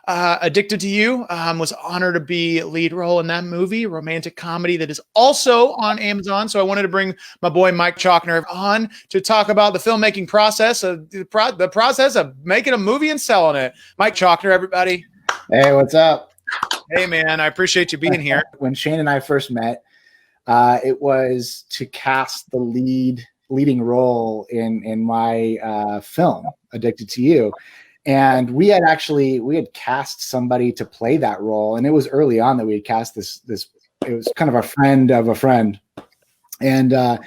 Addicted to You. Was honored to be lead role in that movie, romantic comedy that is also on Amazon. So I wanted to bring my boy Mike Cochnar on to talk about the filmmaking process of the process of making a movie and selling it. Mike Cochnar, everybody. Hey, what's up? Hey, man, I appreciate you being here. When Shane and I first met, it was to cast the leading role in my film, Addicted to You. And we had cast somebody to play that role. And it was early on that we had cast this, it was kind of a friend of a friend. And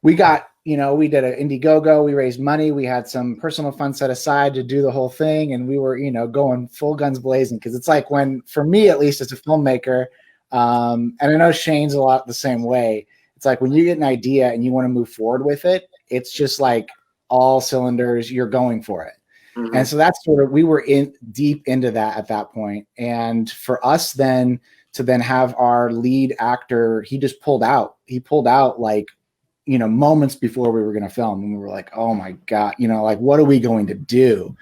we got, we did an Indiegogo, we raised money, we had some personal funds set aside to do the whole thing. And we were, going full guns blazing. Cause it's like for me, at least as a filmmaker, and I know Shane's a lot the same way. It's like when you get an idea and you want to move forward with it, it's just like all cylinders, you're going for it. Mm-hmm. And so that's we were deep into that at that point. And for us then to have our lead actor, he pulled out like, moments before we were going to film. And we were like, oh my God, like, what are we going to do?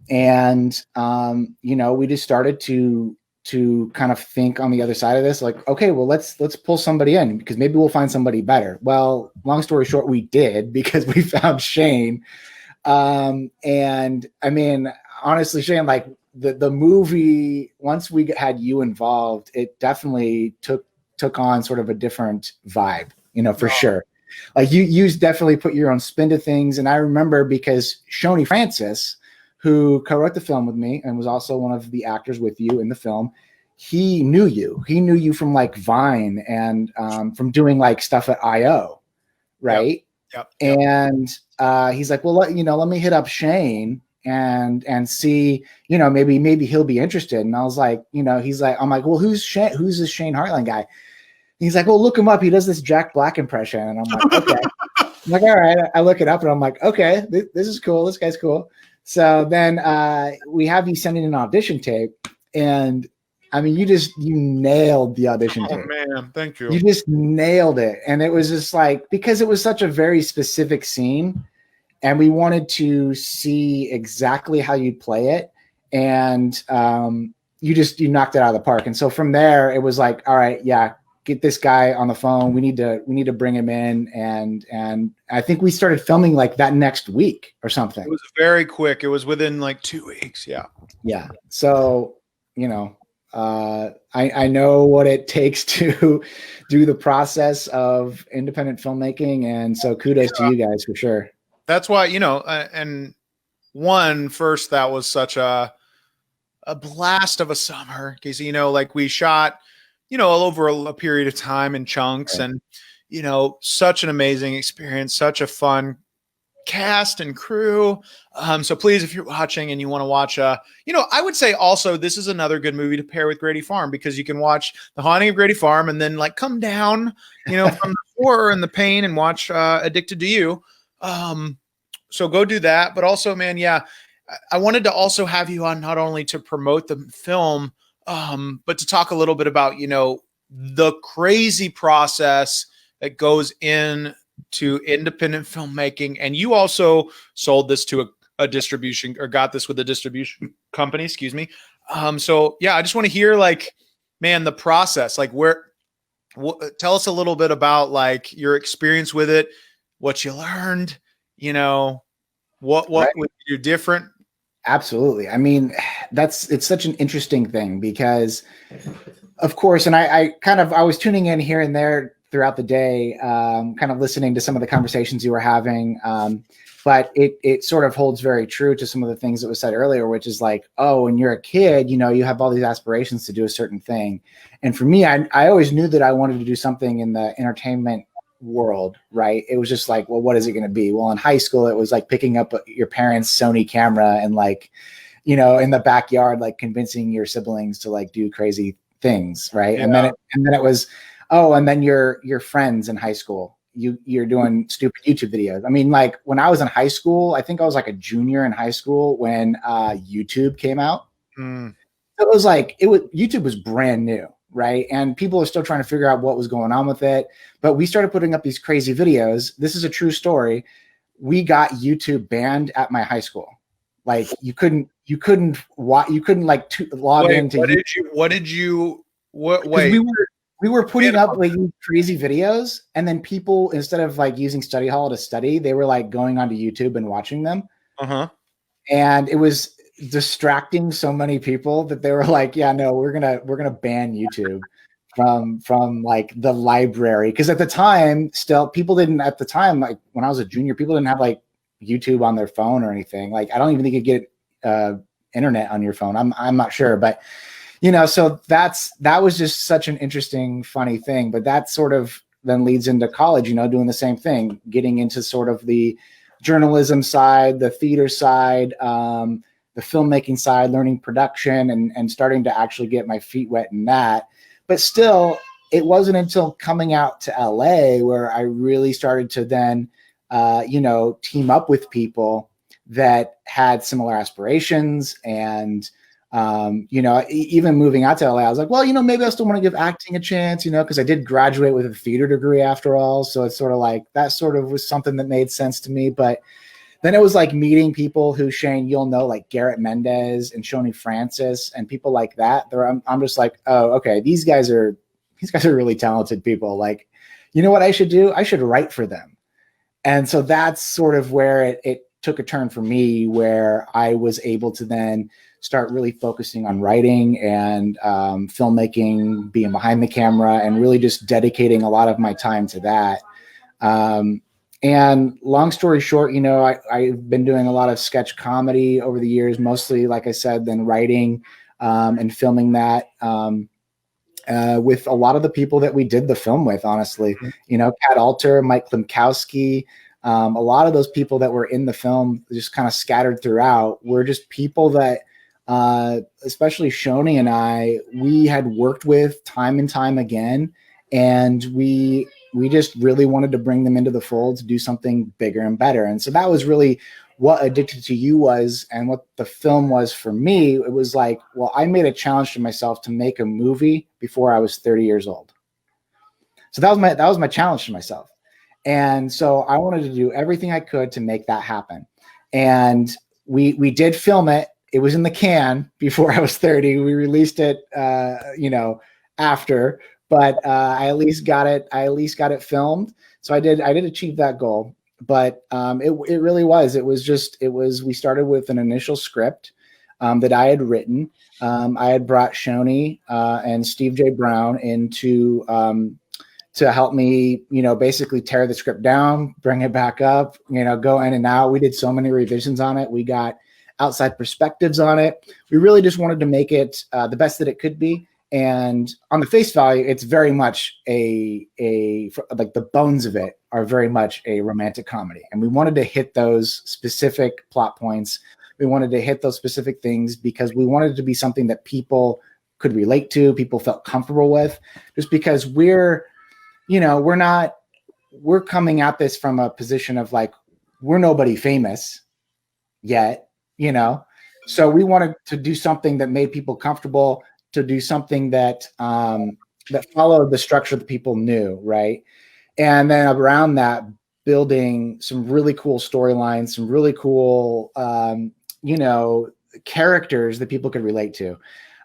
And, we just started to kind of think on the other side of this, like, okay, well, let's pull somebody in because maybe we'll find somebody better. Well, long story short, we did, because we found Shane. And I mean, honestly, Shane, like the movie, once we had you involved, it definitely took on sort of a different vibe, for sure. Like you definitely put your own spin to things. And I remember because Shoney Francis, who co-wrote the film with me and was also one of the actors with you in the film, he knew you from like Vine and from doing like stuff at IO. Right. Yep. And he's like, well, let me hit up Shane and see, maybe he'll be interested. And I was like, he's like, I'm like, well, who's this Shane Hartline guy? He's like, well, look him up. He does this Jack Black impression. And I'm like, okay. I'm like, all right. I look it up and I'm like, okay, this is cool. This guy's cool. So then we have you sending an audition tape. And I mean, you nailed the audition tape. Oh man, thank you. You just nailed it. And it was just like, because it was such a very specific scene and we wanted to see exactly how you'd play it. And you knocked it out of the park. And so from there, it was like, all right, yeah, get this guy on the phone. We need to bring him in. And I think we started filming like that next week or something. It was very quick. It was within like 2 weeks. Yeah. Yeah. So, I know what it takes to do the process of independent filmmaking. And so kudos to you guys for sure. That's why, and first, that was such a blast of a summer because, like we shot, all over a period of time in chunks. Right. And, such an amazing experience, such a fun cast and crew. So please, if you're watching and you want to watch, I would say also this is another good movie to pair with Grady Farm because you can watch The Haunting of Grady Farm and then like come down, from the horror and the pain and watch Addicted to You. So go do that. But also, man, yeah, I wanted to also have you on not only to promote the film, but to talk a little bit about, the crazy process that goes in to independent filmmaking. And you also sold this to a distribution or got this with a distribution company, excuse me. So yeah, I just want to hear like, man, the process, like tell us a little bit about like your experience with it, what you learned, what right. Would you do different? Absolutely. I mean, it's such an interesting thing because of course, and I was tuning in here and there throughout the day, kind of listening to some of the conversations you were having. But it sort of holds very true to some of the things that was said earlier, which is like, oh, when you're a kid, you have all these aspirations to do a certain thing. And for me, I always knew that I wanted to do something in the entertainment world, right? It was just like, well, what is it going to be? Well, in high school, it was like picking up your parents' Sony camera and like, in the backyard, like convincing your siblings to like do crazy things, right? Yeah. And then it was, oh, and then your friends in high school, you're doing stupid YouTube videos. I mean, like when I was in high school, I think I was like a junior in high school when YouTube came out. Mm. So it was like YouTube was brand new, right? And people are still trying to figure out what was going on with it. But we started putting up these crazy videos. This is a true story. We got YouTube banned at my high school. Like you couldn't like log Wait, into because wait. we were putting up like crazy videos, and then people, instead of like using study hall to study, they were like going onto YouTube and watching them. Uh-huh. And it was distracting so many people that they were like, yeah, no, we're gonna ban YouTube from like the library. Because at the time, still people didn't, at the time, like when I was a junior, people didn't have like YouTube on their phone or anything. Like I don't even think you could get internet on your phone. I'm not sure, but so that was just such an interesting, funny thing. But that sort of then leads into college, doing the same thing, getting into sort of the journalism side, the theater side, the filmmaking side, learning production, and starting to actually get my feet wet in that. But still, it wasn't until coming out to LA where I really started to then, team up with people that had similar aspirations. And even moving out to LA, I was like, well, maybe I still want to give acting a chance, because I did graduate with a theater degree after all. So it's sort of like that sort of was something that made sense to me. But then it was like meeting people who, Shane, you'll know, like Garrett Mendez and Shoni Francis and people like that. I'm just like, oh, okay, these guys are really talented people. Like, you know what I should do? I should write for them. And so that's sort of where it took a turn for me, where I was able to then start really focusing on writing and filmmaking, being behind the camera, and really just dedicating a lot of my time to that. And long story short, I've been doing a lot of sketch comedy over the years, mostly, like I said, then writing and filming that with a lot of the people that we did the film with, honestly. Kat Alter, Mike Klimkowski, a lot of those people that were in the film, just kind of scattered throughout, were just people that especially Shoni and I, we had worked with time and time again. And we just really wanted to bring them into the fold to do something bigger and better. And so that was really what Addicted to You was, and what the film was for me. It was like, well, I made a challenge to myself to make a movie before I was 30 years old. So that was my challenge to myself. And so I wanted to do everything I could to make that happen. And we did film it. It was in the can before I was 30. We released it, after, but I at least got it filmed. So I did achieve that goal. But it really was. We started with an initial script that I had written. I had brought Shoni and Steve J. Brown in to help me, basically tear the script down, bring it back up, go in and out. We did so many revisions on it. We got outside perspectives on it. We really just wanted to make it the best that it could be. And on the face value, it's very much like the bones of it are very much a romantic comedy. And we wanted to hit those specific plot points. We wanted to hit those specific things because we wanted it to be something that people could relate to, people felt comfortable with, just because we're coming at this from a position of like, we're nobody famous yet, so we wanted to do something that made people comfortable, to do something that that followed the structure that people knew, right? And then around that, building some really cool storylines, some really cool characters that people could relate to.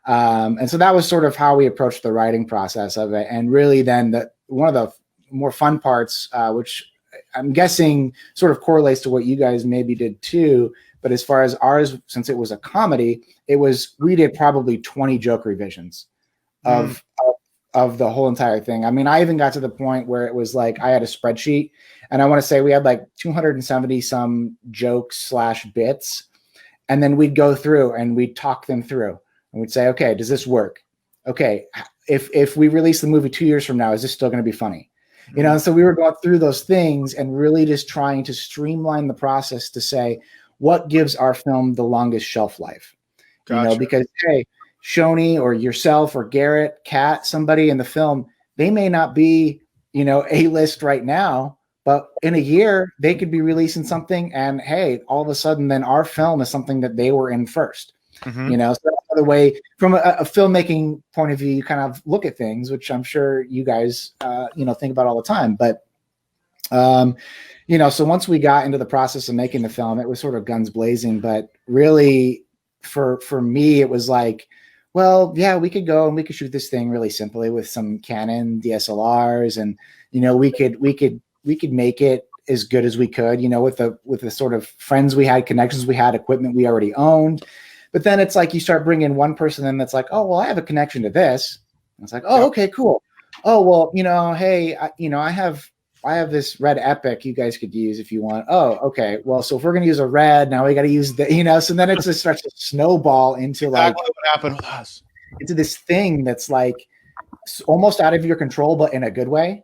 And so that was sort of how we approached the writing process of it. And really then one of the more fun parts, which I'm guessing sort of correlates to what you guys maybe did too, but as far as ours, since it was a comedy, we did probably 20 joke revisions of the whole entire thing. I mean, I even got to the point where it was like I had a spreadsheet, and I want to say we had like 270 some jokes / bits, and then we'd go through and we'd talk them through, and we'd say, okay, does this work? Okay, if we release the movie 2 years from now, is this still going to be funny? So we were going through those things and really just trying to streamline the process to say, what gives our film the longest shelf life? Gotcha. Because, hey, Shoni or yourself or Garrett, Kat, somebody in the film, they may not be, A-list right now, but in a year they could be releasing something, and hey, all of a sudden then our film is something that they were in first. So that's another way from a filmmaking point of view, you kind of look at things, which I'm sure you guys, think about all the time. But so once we got into the process of making the film, it was sort of guns blazing. But really, for me, it was like, well, yeah, we could go and we could shoot this thing really simply with some Canon DSLRs, and we could make it as good as we could, with the sort of friends we had, connections we had, equipment we already owned. But then it's like you start bringing one person in that's like, oh, well, I have a connection to this. And it's like, oh, okay, cool. Oh, well, hey, I have this red epic you guys could use if you want. Oh, okay. Well, so if we're going to use a red, now we got to use so then it just starts to snowball into exactly what happened with us. into this thing that's like almost out of your control, but in a good way.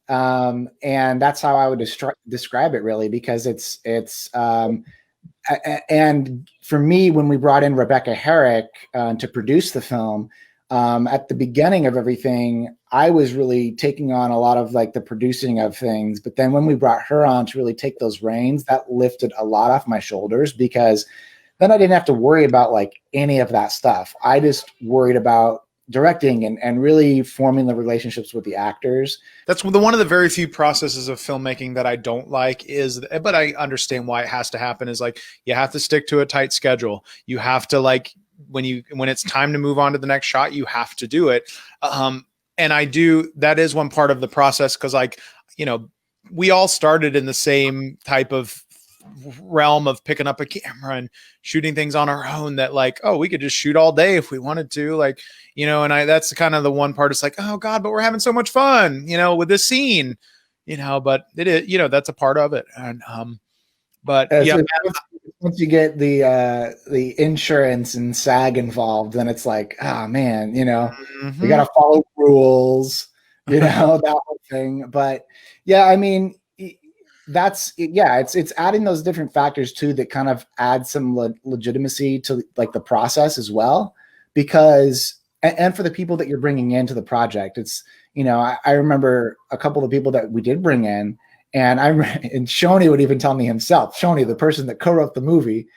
And that's how I would describe it really, because and for me, when we brought in Rebecca Herrick to produce the film, at the beginning of everything, I was really taking on a lot of like the producing of things. But then when we brought her on to really take those reins, that lifted a lot off my shoulders, because then I didn't have to worry about like any of that stuff. I just worried about directing and really forming the relationships with the actors. That's one of the very few processes of filmmaking that I don't like but I understand why it has to happen, is like, you have to stick to a tight schedule. You have to like, when it's time to move on to the next shot, you have to do it. And that is one part of the process. Cause like, we all started in the same type of realm of picking up a camera and shooting things on our own, that like, oh, we could just shoot all day if we wanted to, like, and that's kind of the one part. It's like, oh God, but we're having so much fun, with this scene, but it is, that's a part of it. And, but yeah, once you get the insurance and SAG involved, then it's like, oh man, we got to follow rules, that whole thing. But yeah, I mean, it's adding those different factors too that kind of add some legitimacy to like the process as well, because and for the people that you're bringing into the project, it's I remember a couple of people that we did bring in, and and Shoney would even tell me himself, Shoney, the person that co-wrote the movie,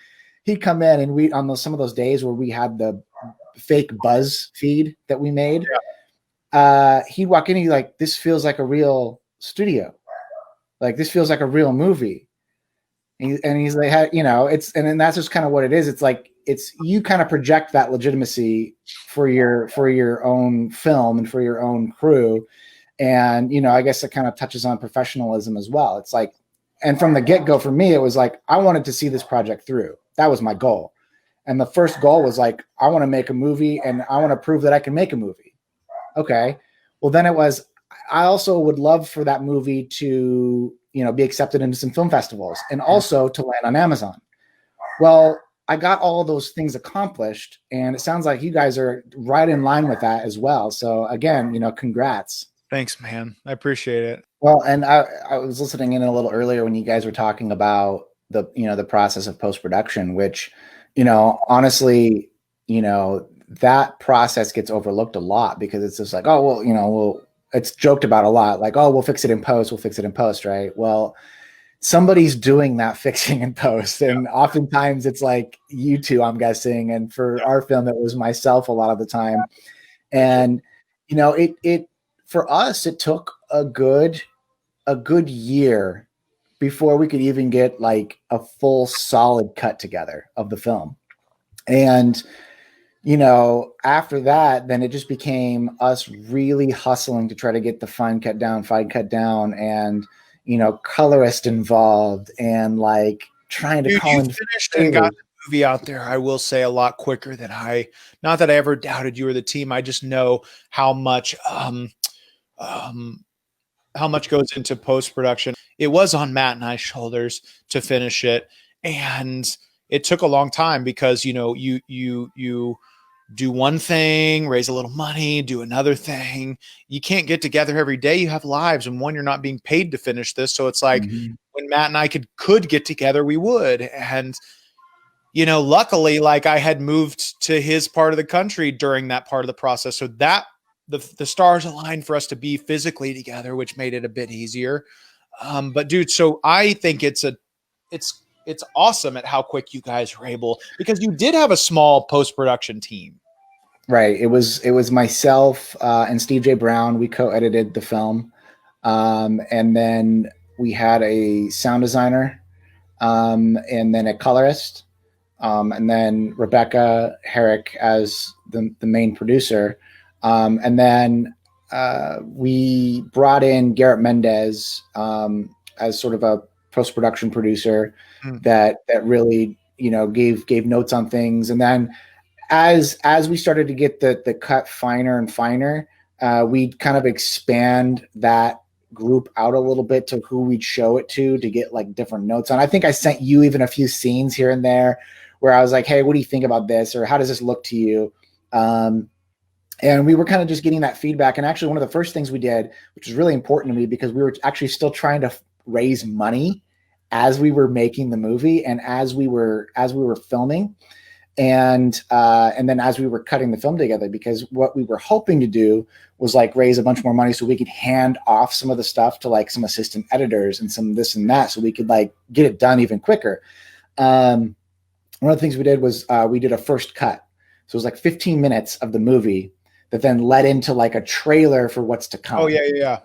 he'd come in and we on some of those days where we had the fake buzz feed that we made, he'd walk in and he'd like, this feels like a real studio. Like, this feels like a real movie. And he's like, and then that's just kind of what it is. It's like, you kind of project that legitimacy for your own film and for your own crew. And, I guess it kind of touches on professionalism as well. It's like, and from the get-go for me, it was like, I wanted to see this project through. That was my goal. And the first goal was like, I want to make a movie and I want to prove that I can make a movie. Okay. Well, then it was, I also would love for that movie to, be accepted into some film festivals and also to land on Amazon. Well, I got all those things accomplished, and it sounds like you guys are right in line with that as well. So again, congrats. Thanks, man. I appreciate it. Well, and I was listening in a little earlier when you guys were talking about the process of post-production, which, honestly, that process gets overlooked a lot, because it's just like, oh, well, it's joked about a lot. Like, oh, we'll fix it in post, right? Well, somebody's doing that fixing in post. And oftentimes it's like you two, I'm guessing. And for our film, it was myself a lot of the time. And, it for us, it took a good year before we could even get like a full solid cut together of the film. And, after that, then it just became us really hustling to try to get the fight cut down, and, colorist involved, and like trying to call in. You finished and got the movie out there, I will say, a lot quicker than not that I ever doubted you or the team. I just know how much goes into post-production. It was on Matt and I's shoulders to finish it. And it took a long time, because, you do one thing, raise a little money, do another thing. You can't get together every day. You have lives, and one, you're not being paid to finish this. So it's like, when Matt and I could get together, we would. And, luckily, like, I had moved to his part of the country during that part of the process. So that the stars aligned for us to be physically together, which made it a bit easier. But dude, so I think it's awesome at how quick you guys were able, because you did have a small post-production team. Right. It was myself and Steve J. Brown. We co-edited the film. And then we had a sound designer, and then a colorist, and then Rebecca Herrick as the main producer. And then we brought in Garrett Mendez as sort of a post-production producer that really, gave notes on things. And then as we started to get the cut finer and finer, we'd kind of expand that group out a little bit to who we'd show it to get like different notes on. I think I sent you even a few scenes here and there where I was like, hey, what do you think about this? Or how does this look to you? And we were kind of just getting that feedback. And actually one of the first things we did, which was really important to me because we were actually still trying to raise money as we were making the movie and as we were filming. And then as we were cutting the film together, because what we were hoping to do was like raise a bunch more money so we could hand off some of the stuff to like some assistant editors and some this and that, so we could like get it done even quicker. One of the things we did was we did a first cut. So it was like 15 minutes of the movie that then led into like a trailer for what's to come. Oh yeah.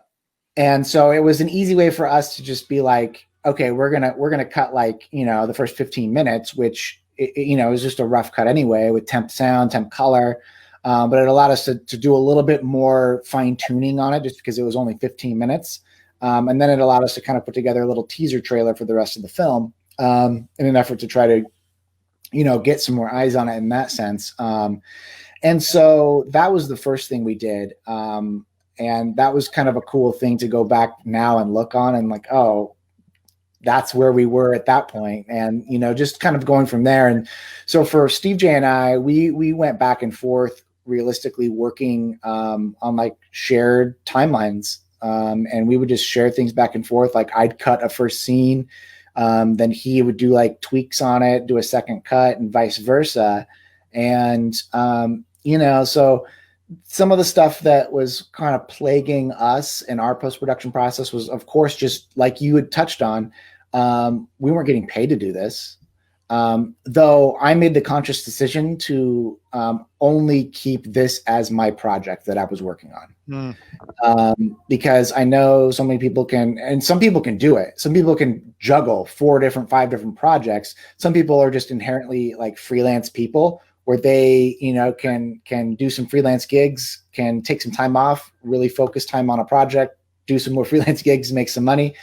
And so it was an easy way for us to just be like, okay, we're gonna cut like, the first 15 minutes, which it was just a rough cut anyway with temp sound, temp color. But it allowed us to do a little bit more fine tuning on it just because it was only 15 minutes. And then it allowed us to kind of put together a little teaser trailer for the rest of the film in an effort to try to, get some more eyes on it in that sense. And so that was the first thing we did. And that was kind of a cool thing to go back now and look on and like, oh, that's where we were at that point. And, just kind of going from there. And so for Steve J and I, we went back and forth realistically working on like shared timelines. And we would just share things back and forth. Like I'd cut a first scene, then he would do like tweaks on it, do a second cut and vice versa. And, so some of the stuff that was kind of plaguing us in our post-production process was, of course, just like you had touched on, we weren't getting paid to do this. Though I made the conscious decision to only keep this as my project that I was working on. Because I know so many people can, and some people can do it. Some people can juggle 5 different projects. Some people are just inherently like freelance people where they, can do some freelance gigs, can take some time off, really focus time on a project, do some more freelance gigs, make some money.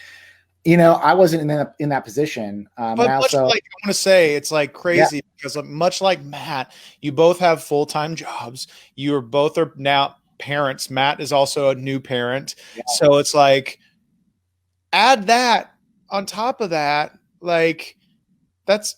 I wasn't in that position. But much like, I want to say, it's like crazy because much like Matt, you both have full-time jobs. You both are now parents. Matt is also a new parent. Yeah. So it's like, add that on top of that. Like that's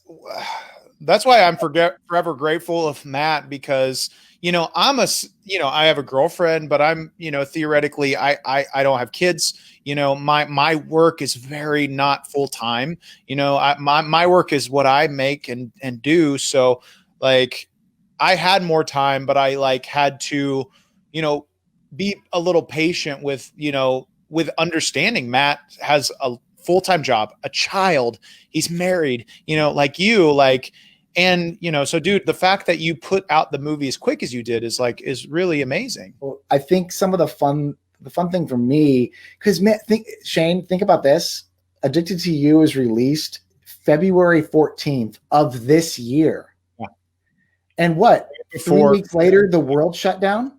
why I'm forever grateful of Matt because, I have a girlfriend, but I'm, theoretically I don't have kids. My work is very not full time. My work is what I make and do. So like I had more time, but I like had to, be a little patient with, with understanding Matt has a full-time job, a child, he's married, like you, like, and, so dude, the fact that you put out the movie as quick as you did is really amazing. Well, I think some of the fun thing for me, because Shane, think about this. Addicted to You is released February 14th of this year. Yeah. And what? 3 weeks later, the world shut down?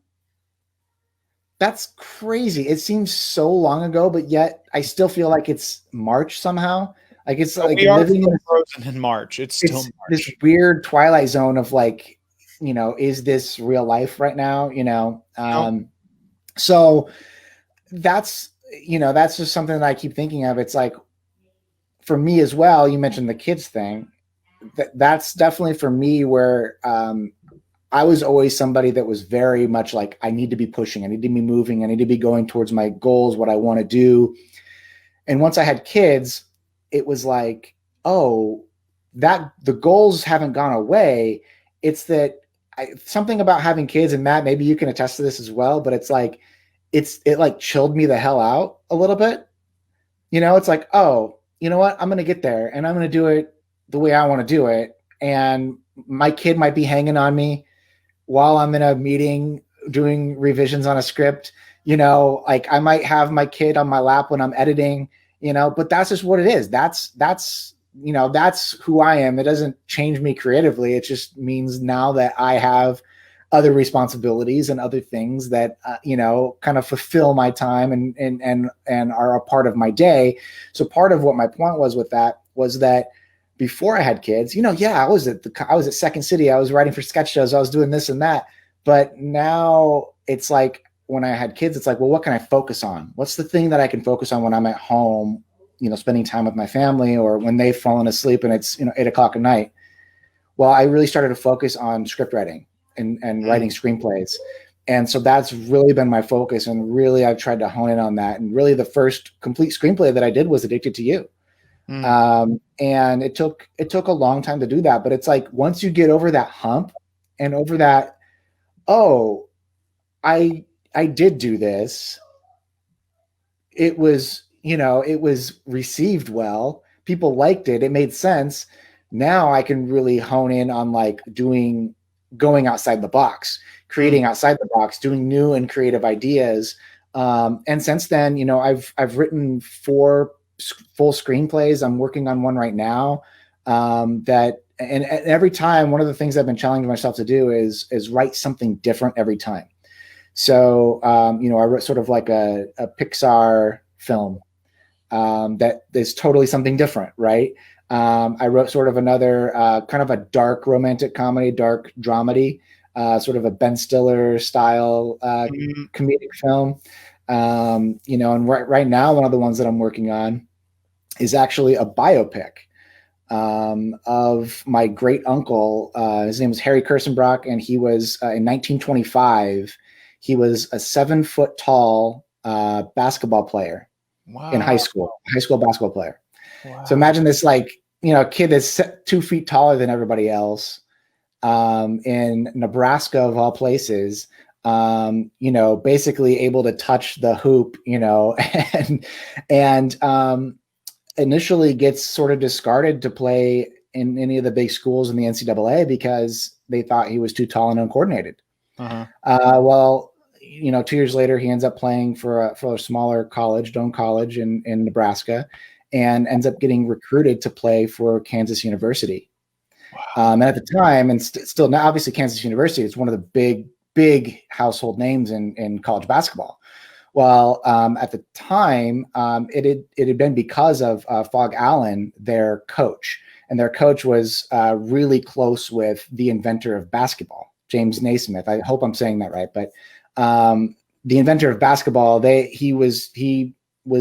That's crazy. It seems so long ago, but yet I still feel like it's March somehow. Like it's like we living in March. It's still March. This weird twilight zone of like, is this real life right now? So that's just something that I keep thinking of. It's like for me as well, you mentioned the kids thing. That's definitely for me where I was always somebody that was very much like, I need to be pushing, I need to be moving, I need to be going towards my goals, what I want to do. And once I had kids, it was like, oh, that the goals haven't gone away. It's that something about having kids, and Matt, maybe you can attest to this as well, but it's like, it like chilled me the hell out a little bit. It's like, oh, you know what? I'm going to get there and I'm going to do it the way I want to do it. And my kid might be hanging on me while I'm in a meeting doing revisions on a script. Like I might have my kid on my lap when I'm editing but that's just what it is. That's who I am. It doesn't change me creatively. It just means now that I have other responsibilities and other things that kind of fulfill my time and are a part of my day. So part of what my point was with that was that before I had kids, I was at Second City, I was writing for sketch shows, I was doing this and that. But now it's like when I had kids, it's like, well, what can I focus on? What's the thing that I can focus on when I'm at home, spending time with my family, or when they've fallen asleep and it's 8:00 at night? Well, I really started to focus on script writing and writing screenplays. And so that's really been my focus. And really, I've tried to hone in on that. And really the first complete screenplay that I did was Addicted to You. And it took a long time to do that. But it's like, once you get over that hump and over that, oh, I did do this. It was received well. People liked it. It made sense. Now I can really hone in on like going outside the box, creating outside the box, doing new and creative ideas. And since then, I've written 4 full screenplays. I'm working on one right now. And every time, one of the things I've been challenging myself to do is write something different every time. So, I wrote sort of like a Pixar film that is totally something different, right? I wrote sort of another kind of a dark romantic comedy, dark dramedy, sort of a Ben Stiller style comedic film. And right now, one of the ones that I'm working on is actually a biopic of my great uncle. His name was Harry Kersenbrock, and he was in 1925. He was a 7-foot tall basketball player in high school basketball player. Wow. So imagine this, like, kid that's 2 feet taller than everybody else in Nebraska, of all places, basically able to touch the hoop, and initially gets sort of discarded to play in any of the big schools in the NCAA because they thought he was too tall and uncoordinated. Well, 2 years later, he ends up playing for a smaller college, Doane College in Nebraska, and ends up getting recruited to play for Kansas University. Wow. And at the time, and still now, obviously Kansas University is one of the big household names in college basketball. Well, at the time, it had been because of Fog Allen, their coach, and their coach was really close with the inventor of basketball, James Naismith. I hope I'm saying that right, but the inventor of basketball, he was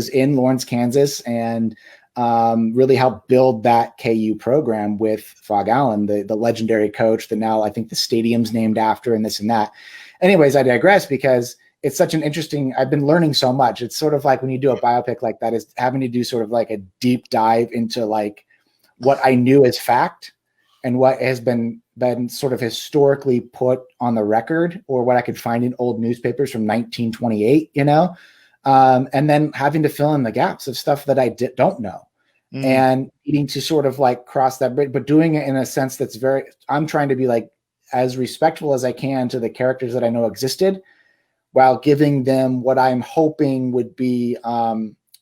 in Lawrence, Kansas, and really helped build that KU program with Fog Allen, the legendary coach that now I think the stadium's named after, and this and that. Anyways, I digress because it's such an interesting, I've been learning so much. It's sort of like when you do a biopic like that, is having to do sort of like a deep dive into like what I knew as fact and what has been sort of historically put on the record, or what I could find in old newspapers from 1928, and then having to fill in the gaps of stuff that I don't know, and needing to sort of like cross that bridge, but doing it in a sense that's I'm trying to be like as respectful as I can to the characters that I know existed, while giving them what I'm hoping would be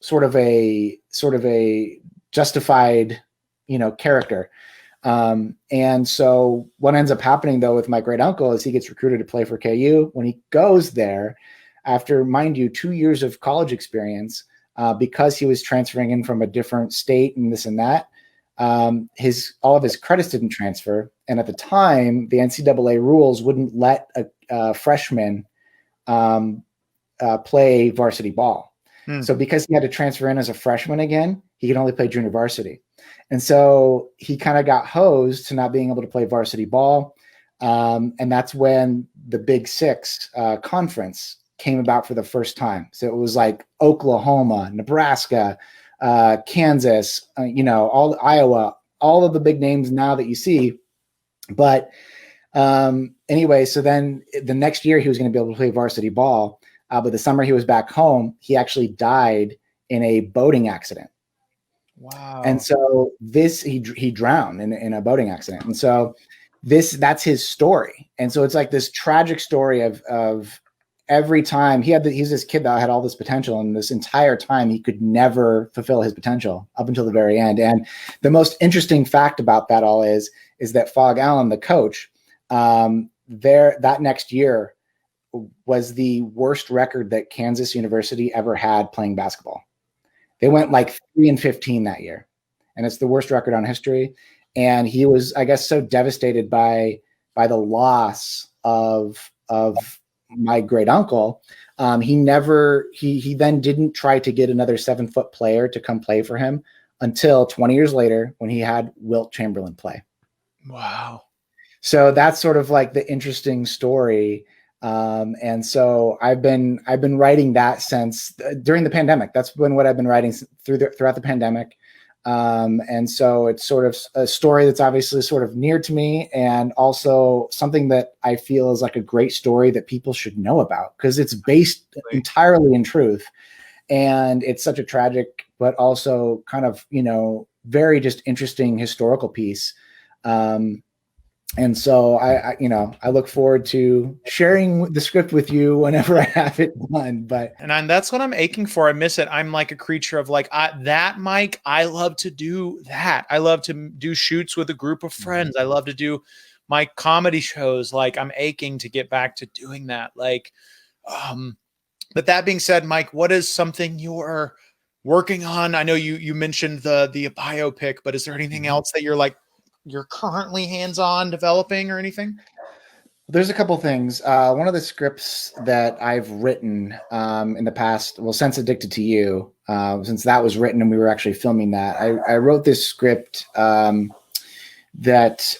sort of a justified, character. And so what ends up happening though with my great uncle is he gets recruited to play for KU. When he goes there, after, mind you, 2 years of college experience, because he was transferring in from a different state and this and that, all of his credits didn't transfer. And at the time, the NCAA rules wouldn't let a freshman play varsity ball. So because he had to transfer in as a freshman again, he could only play junior varsity. And so he kind of got hosed to not being able to play varsity ball. And that's when the Big Six conference came about for the first time. So it was like Oklahoma, Nebraska, Kansas, all Iowa, all of the big names now that you see. But anyway, so then the next year he was going to be able to play varsity ball. But the summer he was back home, he actually died in a boating accident. Wow. And so he drowned in a boating accident. And so that's his story. And so it's like this tragic story of every time he's this kid that had all this potential, and this entire time he could never fulfill his potential up until the very end. And the most interesting fact about that all is that Fog Allen, the coach, that next year was the worst record that Kansas University ever had playing basketball. They went like 3-15 that year, and it's the worst record on history. And he was, I guess, so devastated by the loss of my great uncle. He then didn't try to get another 7-foot player to come play for him until 20 years later when he had Wilt Chamberlain play. Wow. So that's sort of like the interesting story. And so I've been writing that since during the pandemic. That's been what I've been writing throughout the pandemic. And so it's sort of a story that's obviously sort of near to me, and also something that I feel is like a great story that people should know about, because it's based entirely in truth. And it's such a tragic, but also kind of, very just interesting historical piece. And so I look forward to sharing the script with you whenever I have it done. And that's what I'm aching for. I miss it. I'm like a creature of like that, Mike. I love to do that. I love to do shoots with a group of friends. I love to do my comedy shows. Like, I'm aching to get back to doing that. Like, but that being said, Mike, what is something you're working on? I know you mentioned the biopic, but is there anything else that you're currently hands-on developing or anything? There's a couple things. One of the scripts that I've written in the past, well, since Addicted to You, since that was written and we were actually filming that, I wrote this script that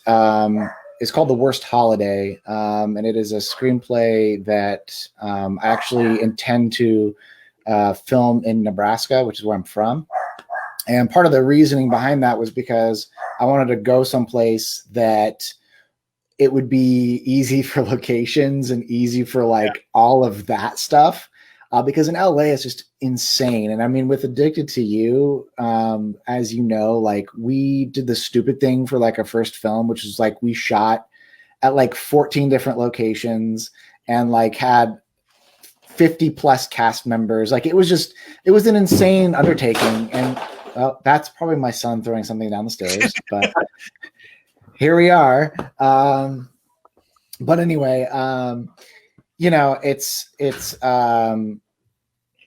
is called The Worst Holiday. And it is a screenplay that I actually intend to film in Nebraska, which is where I'm from. And part of the reasoning behind that was because I wanted to go someplace that it would be easy for locations and easy for all of that stuff. Because in LA, it's just insane. And I mean, with Addicted to You, as you know, we did the stupid thing for our first film, which is we shot at 14 different locations and had 50 plus cast members. It was an insane undertaking. And well, that's probably my son throwing something down the stairs, but here we are. But anyway, it's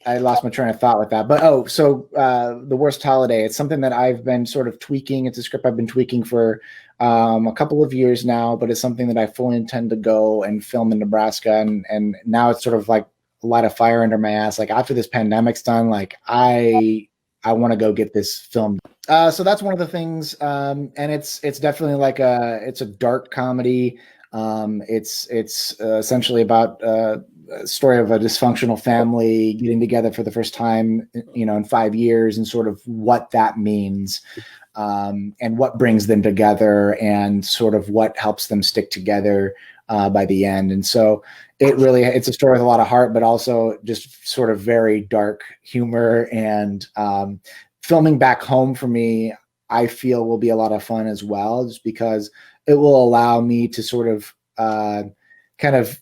I lost my train of thought with that, but The Worst Holiday, it's something that I've been sort of tweaking. It's a script I've been tweaking for a couple of years now, but it's something that I fully intend to go and film in Nebraska. And now it's sort of a light of fire under my ass. After this pandemic's done, I want to go get this filmed. So that's one of the things. And it's definitely it's a dark comedy. It's essentially about a story of a dysfunctional family getting together for the first time, in 5 years, and sort of what that means, and what brings them together, and sort of what helps them stick together by the end. And so it's a story with a lot of heart, but also just sort of very dark humor. And filming back home for me, I feel will be a lot of fun as well, just because it will allow me to sort of kind of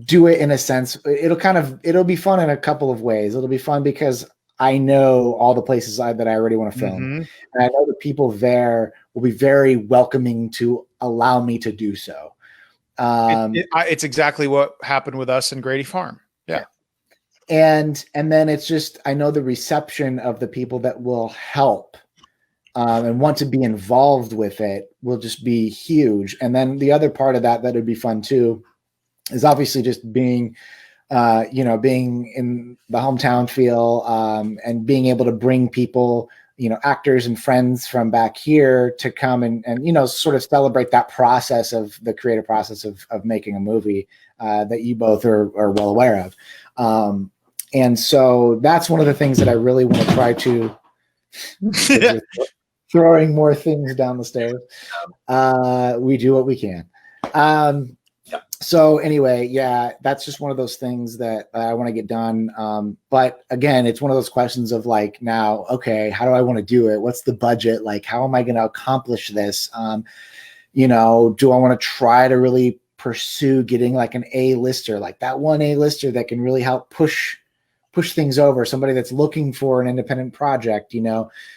do it in a sense. It'll be fun in a couple of ways. It'll be fun because I know all the places that I already want to film. Mm-hmm. And I know the people there will be very welcoming to allow me to do so. It's exactly what happened with us in Grady Farm. Yeah. And then it's just, I know the reception of the people that will help and want to be involved with it will just be huge. And then the other part of that would be fun too, is obviously just being in the hometown feel, and being able to bring people, actors and friends from back here to come and sort of celebrate that process of the creative process of making a movie that you both are well aware of. And so that's one of the things that I really want to try to throwing more things down the stairs. We do what we can. So anyway, yeah, that's just one of those things that I want to get done. But again, it's one of those questions of now, okay, how do I want to do it? What's the budget? How am I going to accomplish this? Do I want to try to really pursue getting like an A-lister, like that one A-lister that can really help push things over, somebody that's looking for an independent project,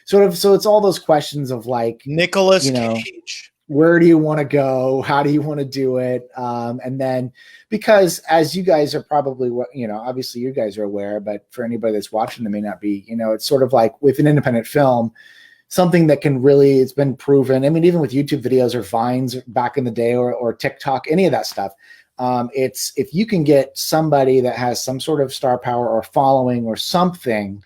sort of. So it's all those questions of like, Nicolas Cage. Where do you want to go? How do you want to do it? And then, because as you guys are probably, obviously you guys are aware, but for anybody that's watching that may not be, it's sort of like with an independent film, something that can really, it's been proven. I mean, even with YouTube videos or Vines back in the day, or TikTok, any of that stuff. It's, if you can get somebody that has some sort of star power or following or something,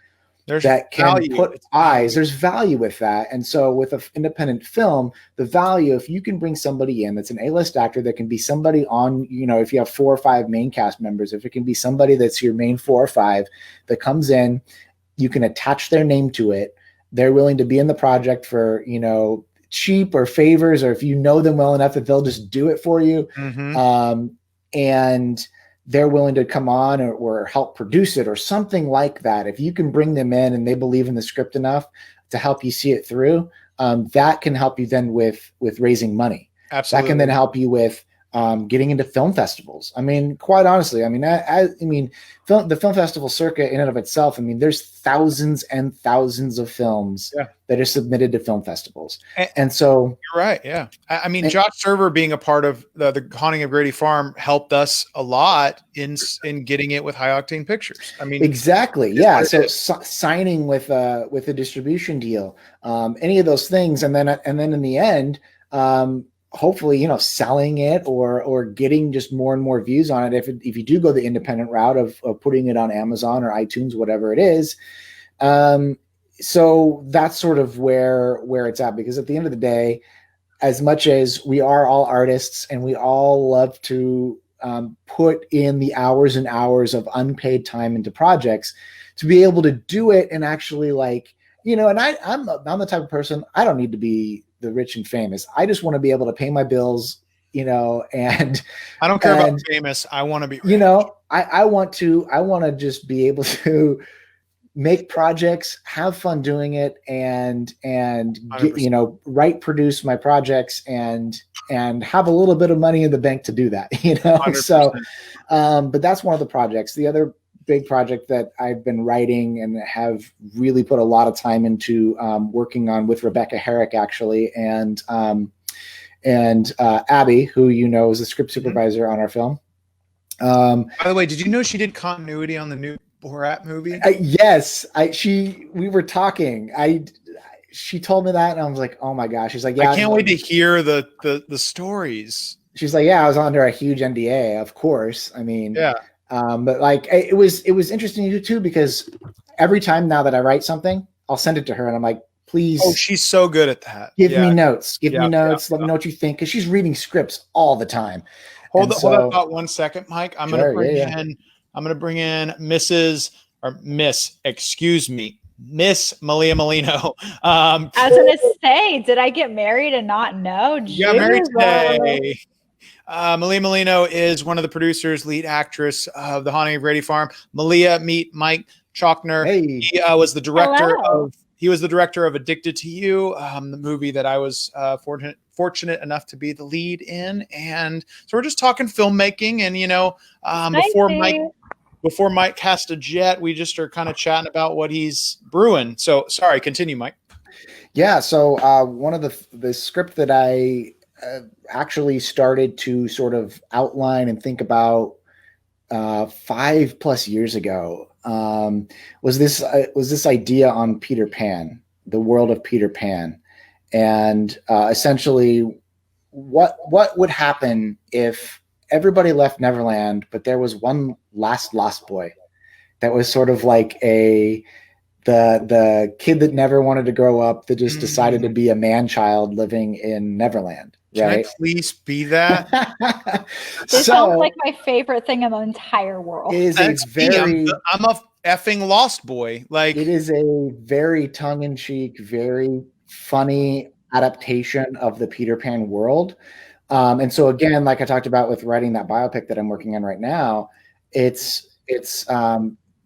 that can put eyes, there's value with that. And so with an independent film, the value, if you can bring somebody in that's an A-list actor, that can be somebody on, if you have 4 or 5 main cast members, if it can be somebody that's your main 4 or 5 that comes in, you can attach their name to it. They're willing to be in the project for, cheap or favors, or if you know them well enough that they'll just do it for you. And they're willing to come on or help produce it or something like that. If you can bring them in and they believe in the script enough to help you see it through, that can help you then with raising money. Absolutely. That can then help you with getting into film festivals. I mean, quite honestly, I mean, the film festival circuit in and of itself, I mean, there's thousands and thousands of films that are submitted to film festivals. And so you're right. Yeah. I mean, Josh Server being a part of the Haunting of Grady Farm helped us a lot in getting it with High Octane Pictures. I mean, exactly. Yeah. So signing with a distribution deal, any of those things. And then in the end, hopefully, selling it or getting just more and more views on it. If you do go the independent route of putting it on Amazon or iTunes, whatever it is. So that's sort of where it's at, because at the end of the day, as much as we are all artists and we all love to put in the hours and hours of unpaid time into projects, to be able to do it and actually and I'm the type of person, I don't need to be the rich and famous. I just want to be able to pay my bills, and I don't care about famous. I want to be rich. I want to just be able to make projects, have fun doing it, and get, produce my projects and have a little bit of money in the bank to do that, 100%. So, but that's one of the projects. The other big project that I've been writing and have really put a lot of time into working on with Rebecca Herrick, actually, and Abby, who is the script supervisor on our film. By the way, did you know she did continuity on the new Borat movie? Yes, we were talking. She told me that, and I was like, oh my gosh. She's like, yeah, I can't wait to hear the stories. She's like, yeah, I was under a huge NDA, of course. I mean, yeah. But it was interesting too, because every time now that I write something, I'll send it to her and I'm like, please. Oh, she's so good at that. Give me notes. Let me know what you think. Cause she's reading scripts all the time. Hold that thought 1 second, Mike. I'm going to bring in Miss Malia Molino. I was going to say, did I get married and not know? You got married today. Malia Molino is one of the producers, lead actress of The Haunting of Grady Farm. Malia, meet Mike Cochnar. Hey. He was the director of Addicted to You, the movie that I was fortunate enough to be the lead in. And so we're just talking filmmaking, and before Mike cast a jet, we just are kind of chatting about what he's brewing. So sorry, continue, Mike. Yeah. So one of the script that I actually started to sort of outline and think about 5+ years ago was this idea on Peter Pan, the world of Peter Pan, and essentially what would happen if everybody left Neverland, but there was one last lost boy that was sort of like the kid that never wanted to grow up, that just decided to be a man-child living in Neverland. Right? Can I please be that? This sounds like my favorite thing in the entire world. I'm a effing lost boy. Like, it is a very tongue-in-cheek, very funny adaptation of the Peter Pan world. And so again, like I talked about with writing that biopic that I'm working on right now, it's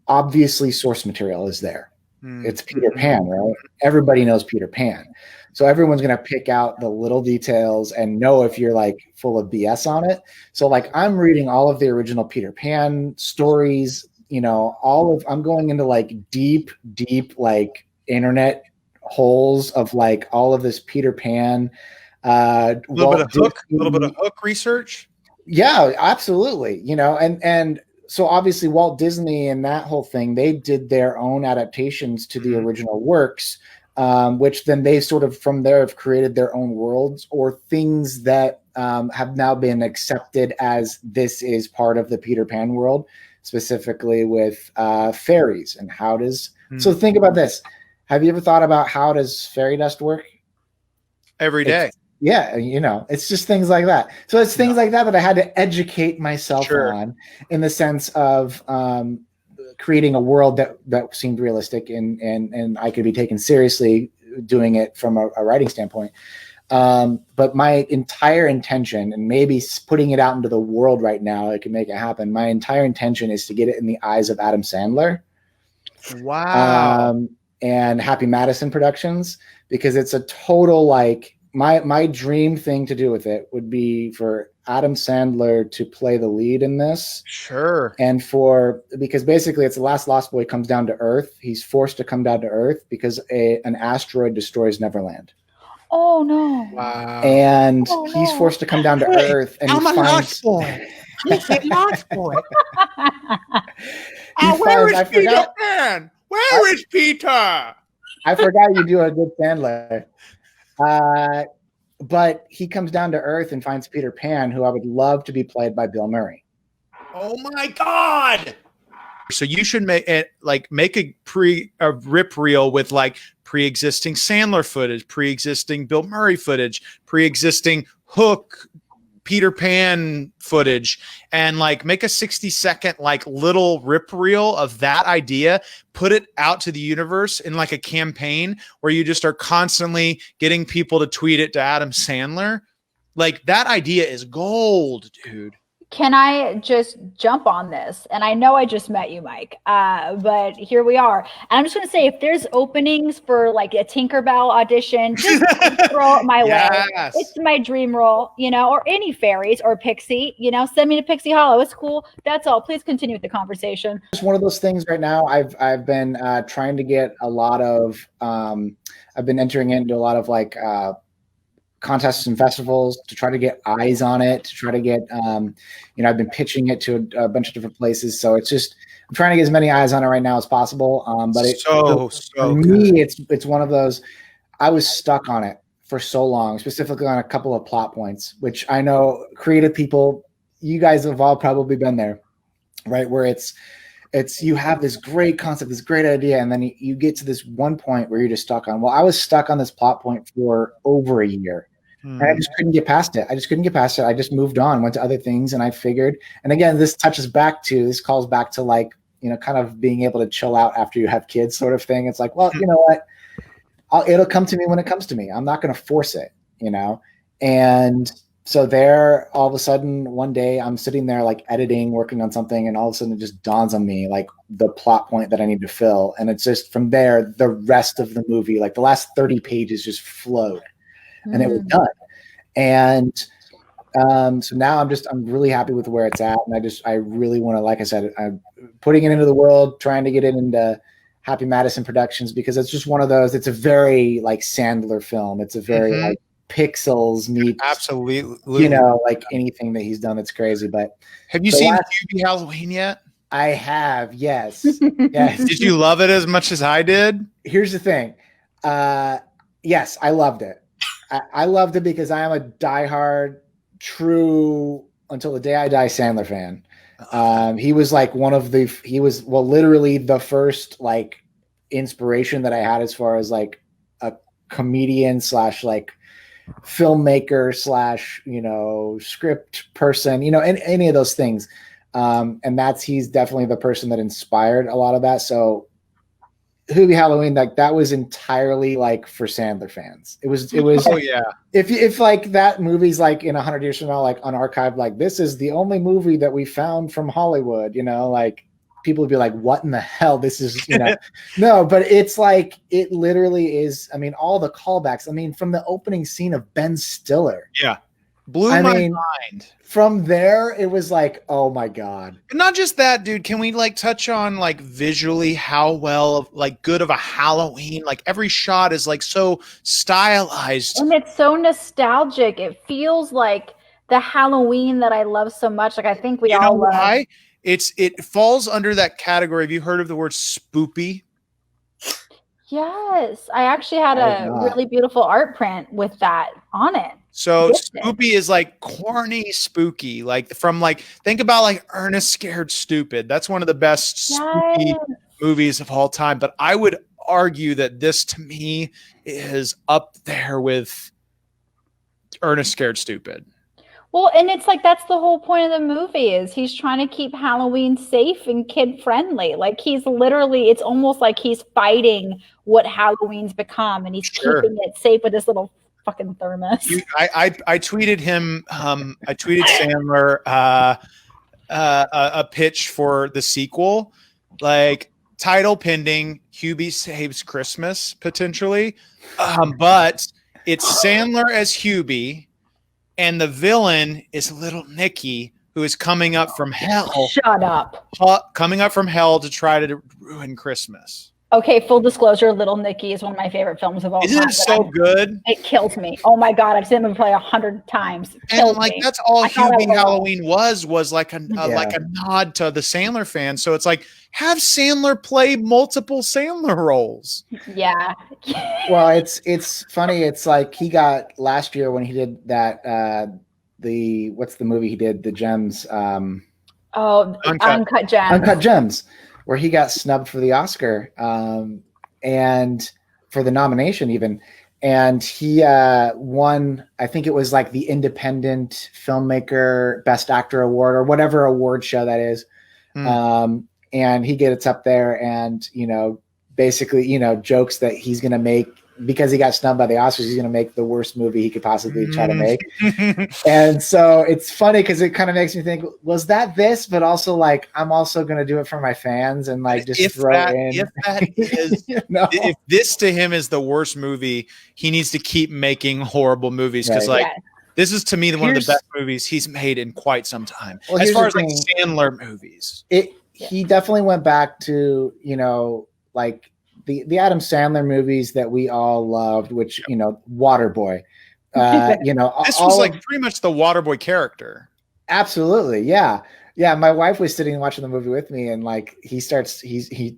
obviously source material is there. It's Peter Pan, right? Everybody knows Peter Pan. So everyone's going to pick out the little details and know if you're like full of BS on it. So like I'm reading all of the original Peter Pan stories, I'm going into like deep like internet holes of like all of this Peter Pan, a little bit of hook research. Yeah, absolutely. And so obviously Walt Disney and that whole thing, they did their own adaptations to the original works, which then they sort of from there have created their own worlds or things that have now been accepted as this is part of the Peter Pan world, specifically with fairies and how does. So think about this. Have you ever thought about how does fairy dust work? Every day. It's just things like that. So it's things like that I had to educate myself on in the sense of creating a world that seemed realistic and I could be taken seriously doing it from a writing standpoint. But my entire intention, and maybe putting it out into the world right now, I can make it happen. My entire intention is to get it in the eyes of Adam Sandler. Wow. And Happy Madison Productions, because it's a total like my dream thing to do with it would be for Adam Sandler to play the lead in this. Sure. And because basically it's the last Lost Boy comes down to Earth. He's forced to come down to Earth because an asteroid destroys Neverland. Oh no! Wow. And he's forced to come down to Earth, and I'm a Lost Boy. He's a Lost Boy. Where is Peter Pan? Where is Peter? I forgot you do a good Sandler. But he comes down to Earth and finds Peter Pan, who I would love to be played by Bill Murray. Oh my God. So you should make a rip reel with like pre-existing Sandler footage, pre-existing Bill Murray footage, pre-existing Hook, Peter Pan footage, and like make a 60-second like little rip reel of that idea, put it out to the universe in like a campaign where you just are constantly getting people to tweet it to Adam Sandler. Like that idea is gold, dude. Can I just jump on this? And I know I just met you, Mike, but here we are. And I'm just going to say, if there's openings for like a Tinkerbell audition, just throw it my way. It's my dream role, or any fairies or Pixie, send me to Pixie Hollow. It's cool. That's all. Please continue with the conversation. It's one of those things right now. I've been trying to get a lot of, I've been entering into a lot of like, contests and festivals to try to get eyes on it, to try to get, I've been pitching it to a bunch of different places. So it's just, I'm trying to get as many eyes on it right now as possible. But for me, it's one of those, I was stuck on it for so long, specifically on a couple of plot points, which I know creative people, you guys have all probably been there, right? Where it's, you have this great concept, this great idea, and then you get to this one point where you're just stuck on. Well, I was stuck on this plot point for over a year. And I just couldn't get past it. I just moved on, went to other things, and I figured. And again, this calls back to like, kind of being able to chill out after you have kids, sort of thing. It's like, well, you know what? It'll come to me when it comes to me. I'm not going to force it, And so there, all of a sudden, one day, I'm sitting there like editing, working on something, and all of a sudden, it just dawns on me like the plot point that I need to fill. And it's just from there, the rest of the movie, like the last 30 pages, just flowed. And it was done. And so now I'm really happy with where it's at. And I really want to, like I said, I'm putting it into the world, trying to get it into Happy Madison Productions, because it's just one of those, it's a very like Sandler film. It's a very like Pixels meet. Absolutely. Like anything that he's done that's crazy. But have you seen Hubie Halloween yet? I have, yes. Yes. Did you love it as much as I did? Here's the thing. Yes, I loved it. I loved it because I am a diehard, true until the day I die Sandler fan. He was like literally the first like inspiration that I had as far as like a comedian / like filmmaker / script person, and any of those things. And he's definitely the person that inspired a lot of that. So Hubie Halloween, like that was entirely like for Sandler fans. It was. Oh yeah. If like that movie's like in 100 years from now, like unarchived, like this is the only movie that we found from Hollywood, like people would be like, what in the hell? This is, no, but it's like, it literally is. I mean, all the callbacks, I mean, from the opening scene of Ben Stiller. Yeah. Blew my mind. From there, it was like, oh my God. And not just that, dude. Can we like touch on like visually how well, like good of a Halloween, like every shot is like so stylized. And it's so nostalgic. It feels like the Halloween that I love so much. Like I think we all love. Why? It falls under that category. Have you heard of the word spoopy? Yes. I actually had a really beautiful art print with that on it. So spoopy is like corny spooky, like from like, think about like Ernest Scared Stupid. That's one of the best spooky movies of all time. But I would argue that this to me is up there with Ernest Scared Stupid. Well, and it's like that's the whole point of the movie is he's trying to keep Halloween safe and kid friendly. Like he's literally, it's almost like he's fighting what Halloween's become, and he's keeping it safe with this little fucking thermos. I tweeted him. I tweeted Sandler a pitch for the sequel, like title pending. Hubie Saves Christmas potentially, but it's Sandler as Hubie. And the villain is little Nicky, who is coming up from hell. Shut up. Coming up from hell to try to ruin Christmas. Okay, full disclosure, Little Nicky is one of my favorite films of all time. Isn't it so good? It kills me. Oh my God, I've seen the movie probably 100 times. And like that's all Hubie Halloween was like a nod to the Sandler fans. So it's like, have Sandler play multiple Sandler roles. Yeah. Well, it's funny. It's like he got last year when he did that what's the movie he did, the Gems, Uncut Gems. Uncut Gems, where he got snubbed for the Oscar and for the nomination even. And he won, I think it was like the Independent Filmmaker Best Actor Award or whatever award show that is. And he gets up there and, basically, jokes that he's going to make because he got snubbed by the Oscars. He's going to make the worst movie he could possibly try to make. And so it's funny because it kind of makes me think, was that this? But also like, I'm also going to do it for my fans and like just if this to him is the worst movie, he needs to keep making horrible movies. Cause this is to me one of the best movies he's made in quite some time. Well, as far as like Sandler movies, he definitely went back to, like the Adam Sandler movies that we all loved, which, Waterboy, this was like pretty much the Waterboy character. Absolutely. Yeah. Yeah. My wife was sitting watching the movie with me and like, he talks, he says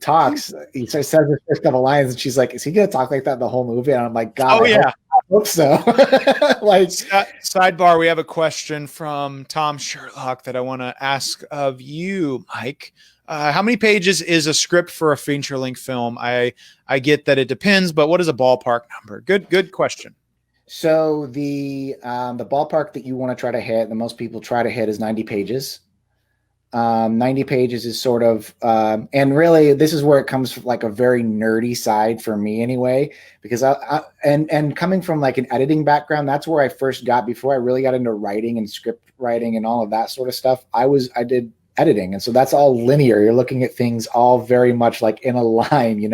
the first couple lines and she's like, is he going to talk like that the whole movie? And I'm like, God, I hope so. Like sidebar, we have a question from Tom Sherlock that I want to ask of you, Mike. How many pages is a script for a feature-length film? I get that it depends, but what is a ballpark number? Good question. So the ballpark that you want to try to hit, that most people try to hit, is 90 pages. 90 pages is sort of, and really this is where it comes from, like a very nerdy side for me anyway, because and coming from like an editing background, that's where I first got, before I really got into writing and script writing and all of that sort of stuff. I did editing. And so that's all linear. You're looking at things all very much like in a line,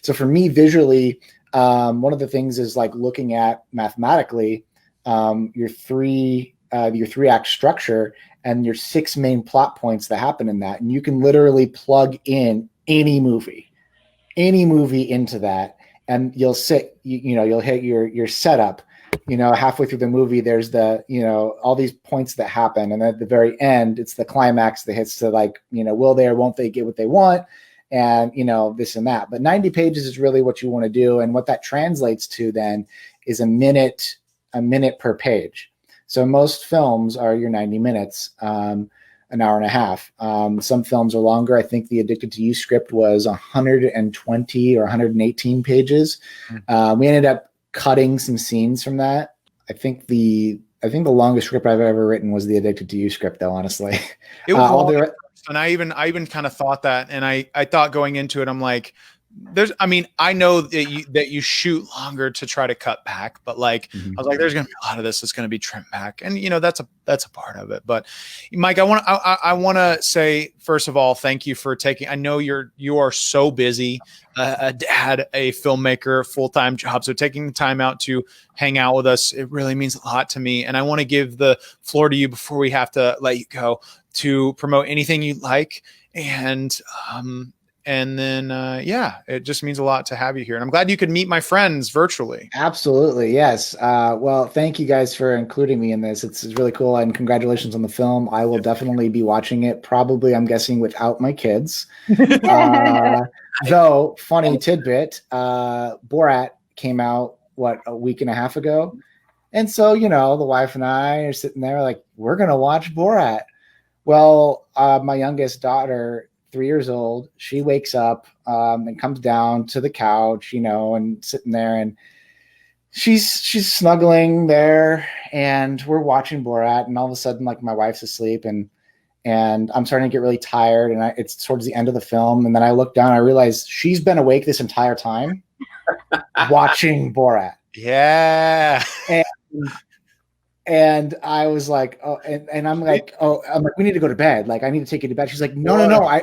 So for me visually, one of the things is like looking at mathematically, your three act structure and your 6 main plot points that happen in that. And you can literally plug in any movie into that. And you'll you'll hit your setup, halfway through the movie, there's the, all these points that happen. And at the very end, it's the climax that hits to like, will they or won't they get what they want? And, this and that. But 90 pages is really what you want to do. And what that translates to then is a minute per page. So most films are your 90 minutes, an hour and a half. Some films are longer. I think the Addicted to You script was 120 or 118 pages. We ended up cutting some scenes from that. I think the longest script I've ever written was the Addicted to You script, though, honestly. It was and I even kind of thought that, and I thought going into it, I'm like, I mean, I know that you shoot longer to try to cut back, but like, I was like, there's going to be a lot of this that's going to be trimmed back. And, you know, that's a part of it. But Mike, I want to say, first of all, thank you for I know you are so busy, a dad, a filmmaker, full-time job. So taking the time out to hang out with us, it really means a lot to me. And I want to give the floor to you before we have to let you go to promote anything you like. And then, it just means a lot to have you here. And I'm glad you could meet my friends virtually. Absolutely. Yes. Well, thank you guys for including me in this. It's really cool. And congratulations on the film. I will definitely be watching it, probably, I'm guessing, without my kids. Though, funny tidbit, Borat came out, a week and a half ago? And so, you know, the wife and I are sitting there like, we're going to watch Borat. Well, my youngest daughter, 3 years old, she wakes up and comes down to the couch, you know, and sitting there, and she's snuggling there, and we're watching Borat, and all of a sudden, like, my wife's asleep, and I'm starting to get really tired, and it's towards the end of the film, and then I look down, I realize she's been awake this entire time watching Borat. Yeah. And I was like, oh, and I'm like, we need to go to bed. Like, I need to take you to bed. She's like, no. I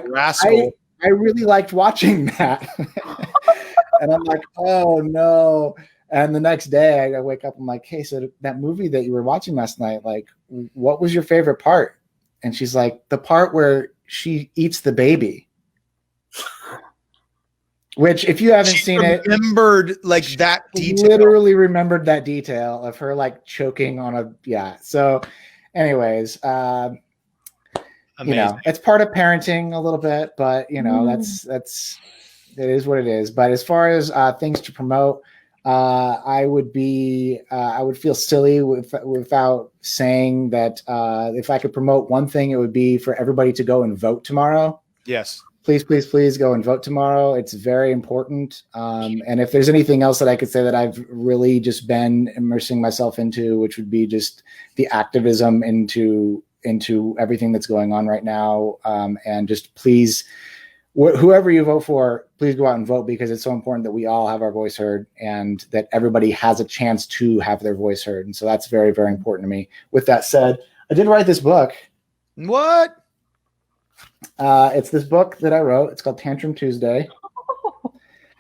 really liked watching that. And I'm like, oh no. And the next day I wake up, I'm like, hey, so that movie that you were watching last night, like, what was your favorite part? And she's like, the part where she eats the baby. Which, if you haven't seen it, remembered like that detail. Literally remembered that detail of her like choking on So, anyways, you know, it's part of parenting a little bit, but you know, it is what it is. But as far as things to promote, I would feel silly without saying that if I could promote one thing, it would be for everybody to go and vote tomorrow. Yes. Please go and vote tomorrow. It's very important. And if there's anything else that I could say that I've really just been immersing myself into, which would be just the activism into everything that's going on right now. And just please, whoever you vote for, please go out and vote, because it's so important that we all have our voice heard and that everybody has a chance to have their voice heard. And so that's very, very important to me. With that said, I did write this book. What? It's this book that I wrote. It's called Tantrum Tuesday.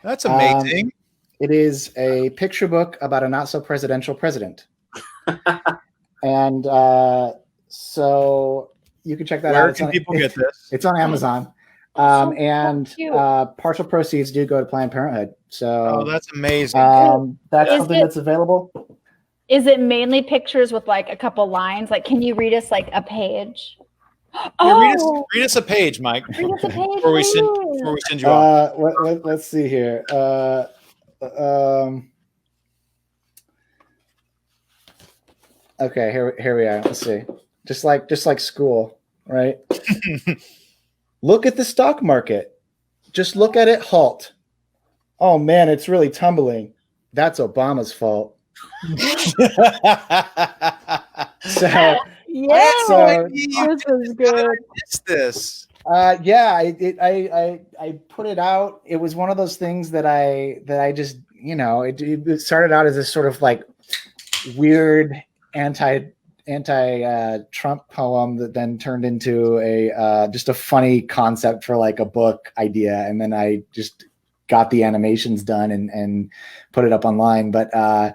That's amazing. It is a picture book about a not so presidential president. And so you can check that out. Where can people get this? It's on Amazon. And partial proceeds do go to Planned Parenthood. So that's amazing. That's something that's available. Is it mainly pictures with like a couple lines? Like, can you read us like a page? Read us a page, Mike. Read us a page before we send you off. Let's see here. Okay, here we are. Let's see. Just like school, right? Look at the stock market. Just look at it halt. Oh man, it's really tumbling. That's Obama's fault. So yeah, so, this is good. It's this. I put it out. It was one of those things that I just, you know, it started out as this sort of like weird anti Trump poem that then turned into a just a funny concept for like a book idea, and then I just got the animations done and put it up online. But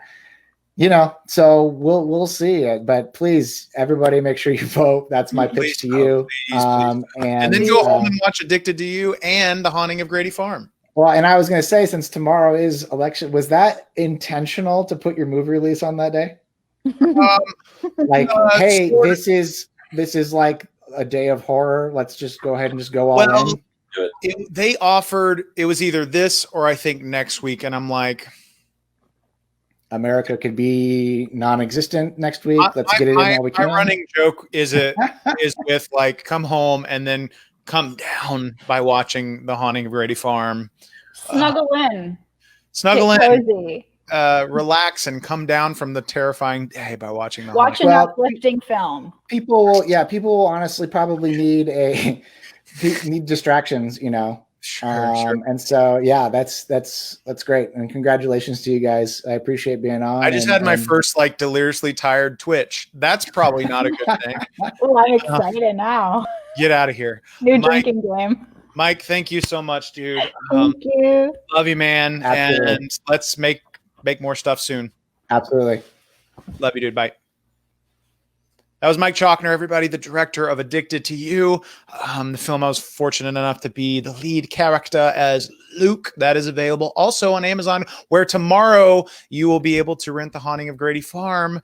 you know, so we'll see it. But please, everybody, make sure you vote. That's my pitch to you. Please. And then go home and watch Addicted to You and The Haunting of Grady Farm. Well, and I was going to say, since tomorrow is election, was that intentional to put your movie release on that day? Hey, this is like a day of horror. Let's just go ahead and just go all in. They offered, it was either this or I think next week, and I'm like, America could be non-existent next week. Let's get it in while we can. My running joke is with like come home and then come down by watching The Haunting of Grady Farm. Snuggle in. Cozy. Relax and come down from the terrifying day by watching the an uplifting film. People will honestly probably need distractions, you know. Sure. And so, yeah, that's great. And congratulations to you guys. I appreciate being on. I just had my first like deliriously tired twitch. That's probably not a good thing. Oh, I'm excited now. Get out of here. New Mike, drinking game. Mike, thank you so much, dude. Thank you. Love you, man. Absolutely. And let's make more stuff soon. Absolutely. Love you, dude. Bye. That was Mike Cochnar, everybody, the director of Addicted to You, the film I was fortunate enough to be the lead character as Luke. That is available also on Amazon, where tomorrow you will be able to rent The Haunting of Grady Farm